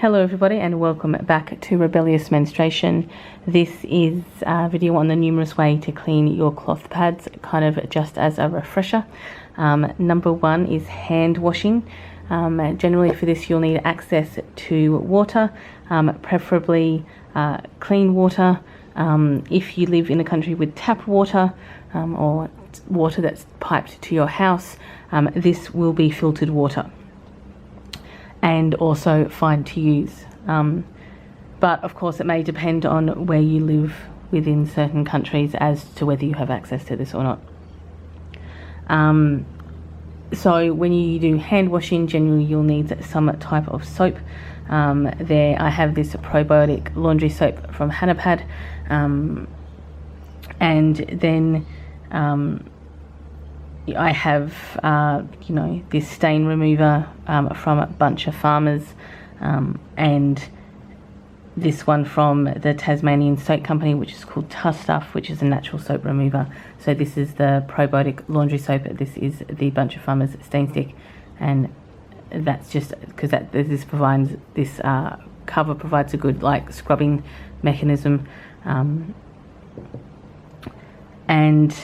Hello everybody and welcome back to Rebellious Menstruation. This is a video on the numerous ways to clean your cloth pads, kind of just as a refresher. Number one is hand washing. Generally for this you'll need access to water, preferably clean water. If you live in a country with tap water or water that's piped to your house, this will be filtered water and also fine to use. But of course it may depend on where you live within certain countries as to whether you have access to this or not. So when you do hand washing, generally you'll need some type of soap. There I have this probiotic laundry soap from Hanapad, and then I have this stain remover from a bunch of farmers, and this one from the Tasmanian soap company, which is called Tuss Stuff, which is a natural soap remover. So this is the probiotic laundry soap, this is the bunch of farmers stain stick, and that's just because this cover provides a good scrubbing mechanism. And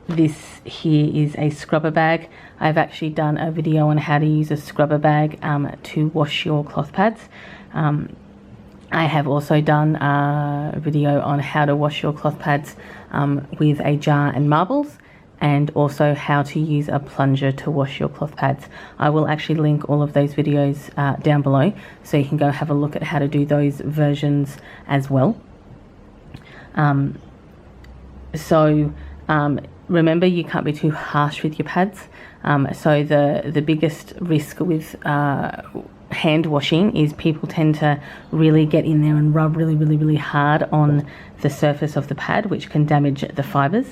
this here is a scrubber bag. I've actually done a video on how to use a scrubber bag to wash your cloth pads. I have also done a video on how to wash your cloth pads with a jar and marbles, and also how to use a plunger to wash your cloth pads. I will actually link all of those videos down below, so you can go have a look at how to do those versions as well. Remember, you can't be too harsh with your pads. So the biggest risk with hand washing is people tend to really get in there and rub really hard on the surface of the pad, which can damage the fibers.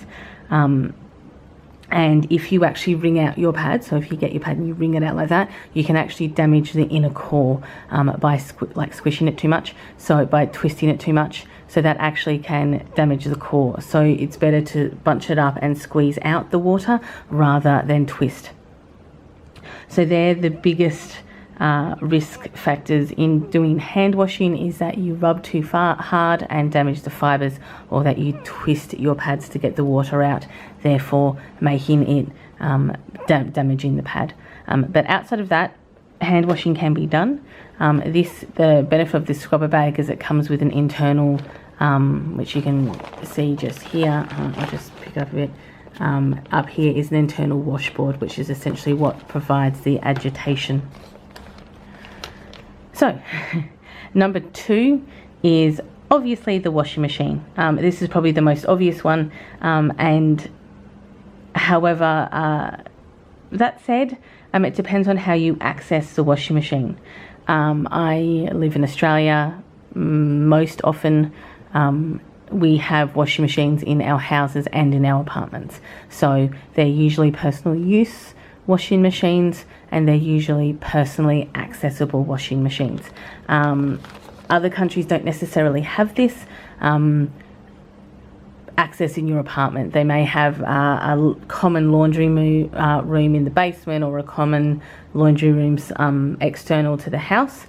And if you actually wring out your pad, so if you get your pad and you wring it out like that, you can actually damage the inner core by squishing it too much, so by twisting it too much. So that actually can damage the core. So it's better to bunch it up and squeeze out the water rather than twist. So they're the biggest risk factors in doing hand washing, is that you rub too hard and damage the fibers, or that you twist your pads to get the water out, therefore making it damaging the pad. But outside of that, hand washing can be done. The benefit of this scrubber bag is it comes with an internal, which you can see just here. I'll just pick it up a bit. Up here is an internal washboard, which is essentially what provides the agitation. So, number two is obviously the washing machine. This is probably the most obvious one, and however, that said, it depends on how you access the washing machine. I live in Australia. Most often we have washing machines in our houses and in our apartments. So they're usually personal use washing machines, and they're usually personally accessible washing machines. Other countries don't necessarily have this access in your apartment. They may have a common laundry room in the basement, or a common laundry rooms external to the house,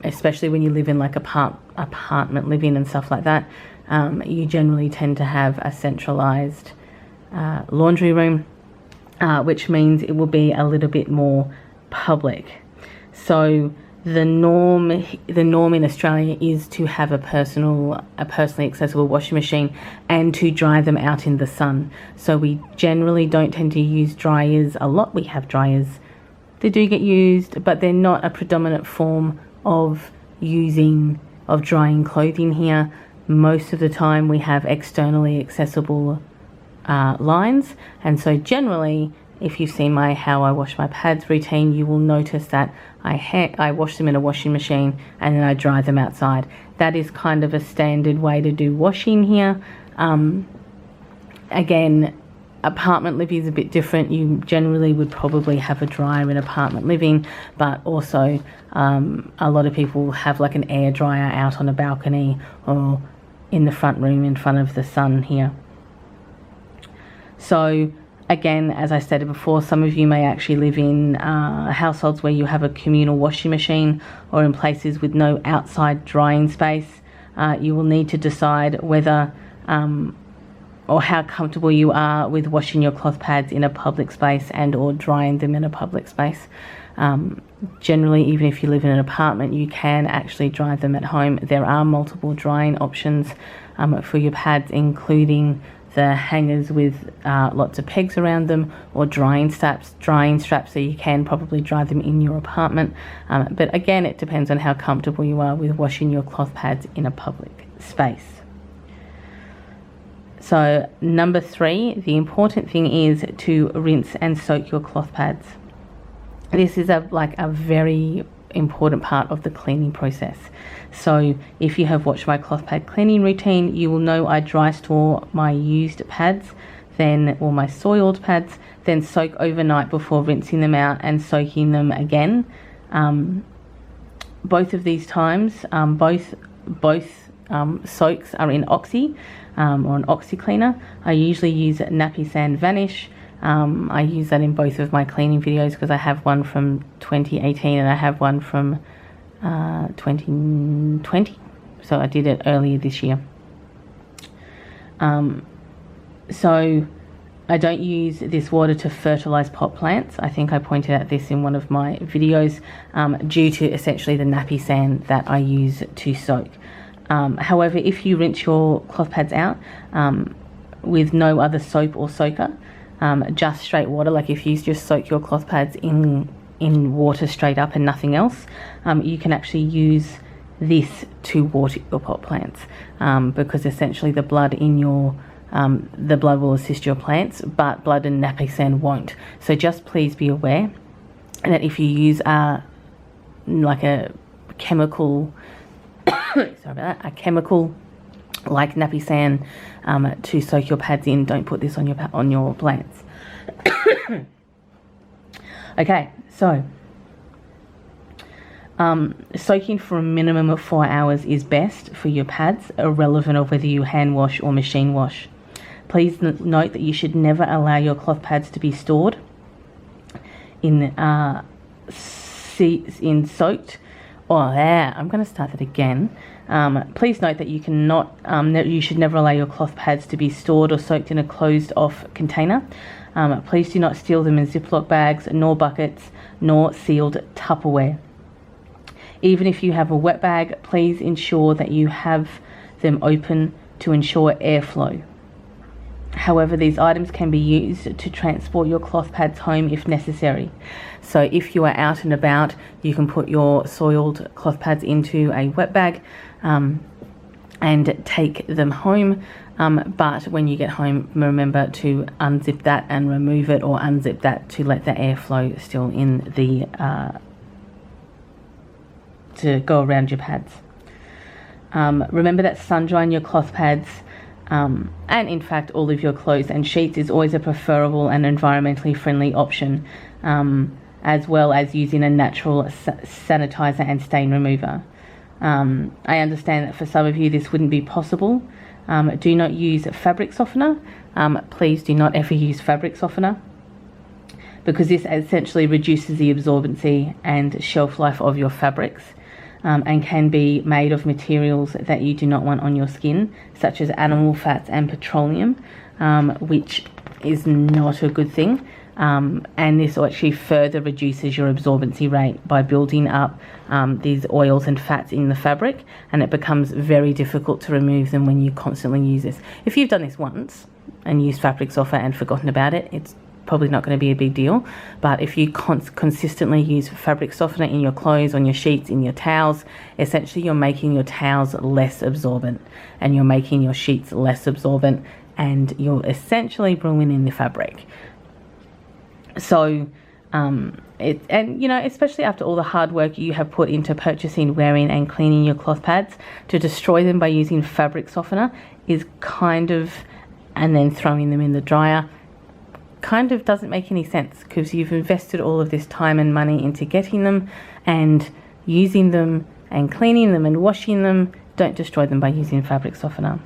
especially when you live in apartment living and stuff like that. You generally tend to have a centralized laundry room, which means it will be a little bit more public. So the norm in Australia is to have a personally accessible washing machine and to dry them out in the sun. So we generally don't tend to use dryers a lot. We have dryers, they do get used, but they're not a predominant form of drying clothing here. Most of the time we have externally accessible lines, and so generally, if you've seen how I wash my pads routine, you will notice that I wash them in a washing machine and then I dry them outside. That is kind of a standard way to do washing here. Again, apartment living is a bit different. You generally would probably have a dryer in apartment living, but also a lot of people have an air dryer out on a balcony or in the front room in front of the sun here. So Again, as I stated before, some of you may actually live in households where you have a communal washing machine, or in places with no outside drying space. You will need to decide whether or how comfortable you are with washing your cloth pads in a public space and or drying them in a public space. Generally, even if you live in an apartment, you can actually dry them at home. There are multiple drying options for your pads, including the hangers with lots of pegs around them, or drying straps, so you can probably dry them in your apartment. But again, it depends on how comfortable you are with washing your cloth pads in a public space. So number 3, the important thing is to rinse and soak your cloth pads. This is a very important part of the cleaning process. So if you have watched my cloth pad cleaning routine, you will know I dry store my used pads, or my soiled pads, then soak overnight before rinsing them out and soaking them again. Both of these times, both soaks are in Oxy or an Oxy cleaner. I usually use Nappy Sand Vanish. I use that in both of my cleaning videos because I have one from 2018 and I have one from 2020. So I did it earlier this year. So I don't use this water to fertilize pot plants. I think I pointed out this in one of my videos, due to essentially the nappy sand that I use to soak. However, if you rinse your cloth pads out with no other soap or soaker, just straight water, like if you just soak your cloth pads in water straight up and nothing else, you can actually use this to water your pot plants, because essentially the blood in your the blood will assist your plants, but blood and nappy sand won't. So just please be aware that if you use like a chemical sorry about that, a chemical like nappy sand to soak your pads in, don't put this on your plants. Okay, so soaking for a minimum of 4 hours is best for your pads, irrelevant of whether you hand wash or machine wash. Please note that you should never allow your cloth pads to be stored in soaked. I'm going to start that again. Please note that you should never allow your cloth pads to be stored or soaked in a closed-off container. Please do not seal them in Ziploc bags, nor buckets, nor sealed Tupperware. Even if you have a wet bag, please ensure that you have them open to ensure airflow. However, these items can be used to transport your cloth pads home if necessary. So if you are out and about, you can put your soiled cloth pads into a wet bag and take them home. But when you get home, remember to unzip that and remove it, or unzip that to let the airflow still in the to go around your pads. Remember that sun drying your cloth pads and in fact all of your clothes and sheets is always a preferable and environmentally friendly option, as well as using a natural sanitizer and stain remover. I understand that for some of you this wouldn't be possible. Do not use fabric softener. Please do not ever use fabric softener, because this essentially reduces the absorbency and shelf life of your fabrics, and can be made of materials that you do not want on your skin, such as animal fats and petroleum, which is not a good thing. And this actually further reduces your absorbency rate by building up these oils and fats in the fabric, and it becomes very difficult to remove them when you constantly use this. If you've done this once and used fabric softener and forgotten about it, it's probably not going to be a big deal. But if you consistently use fabric softener in your clothes, on your sheets, in your towels, essentially you're making your towels less absorbent, and you're making your sheets less absorbent, and you're essentially ruining the fabric. So especially after all the hard work you have put into purchasing, wearing and cleaning your cloth pads, to destroy them by using fabric softener is and then throwing them in the dryer, kind of doesn't make any sense, because you've invested all of this time and money into getting them and using them and cleaning them and washing them. Don't destroy them by using fabric softener.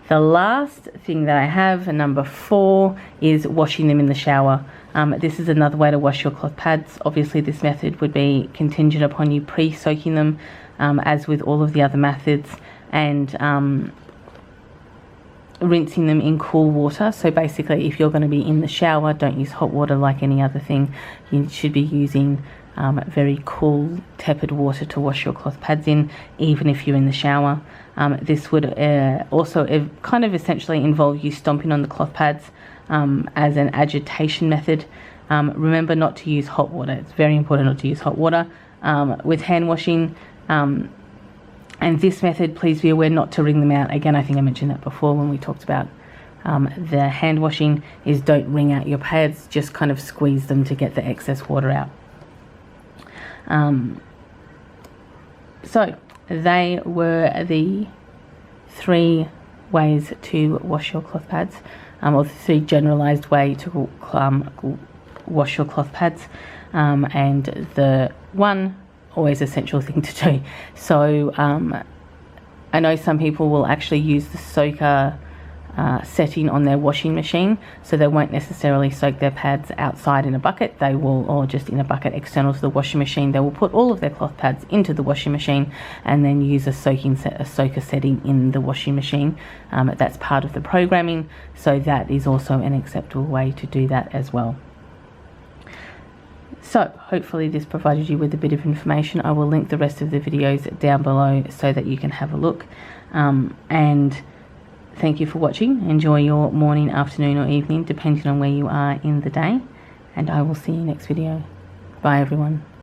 The last thing that I have, number 4, is washing them in the shower. This is another way to wash your cloth pads. Obviously this method would be contingent upon you pre-soaking them, as with all of the other methods, and rinsing them in cool water. So basically, if you're going to be in the shower, don't use hot water like any other thing. You should be using very cool, tepid water to wash your cloth pads in, even if you're in the shower. This would also kind of essentially involve you stomping on the cloth pads as an agitation method. Remember not to use hot water. It's very important not to use hot water with hand washing. And this method, please be aware not to wring them out. Again, I think I mentioned that before when we talked about the hand washing, is don't wring out your pads, just kind of squeeze them to get the excess water out. So they were the 3 ways to wash your cloth pads, or the 3 generalized way to wash your cloth pads, and the one always essential thing to do. So I know some people will actually use the soaker setting on their washing machine, so they won't necessarily soak their pads outside in a bucket. They will, or just in a bucket external to the washing machine, they will put all of their cloth pads into the washing machine and then use a soaker setting in the washing machine. That's part of the programming, so that is also an acceptable way to do that as well. So hopefully this provided you with a bit of information. I will link the rest of the videos down below so that you can have a look. And thank you for watching. Enjoy your morning, afternoon or evening, depending on where you are in the day. And I will see you next video. Bye everyone.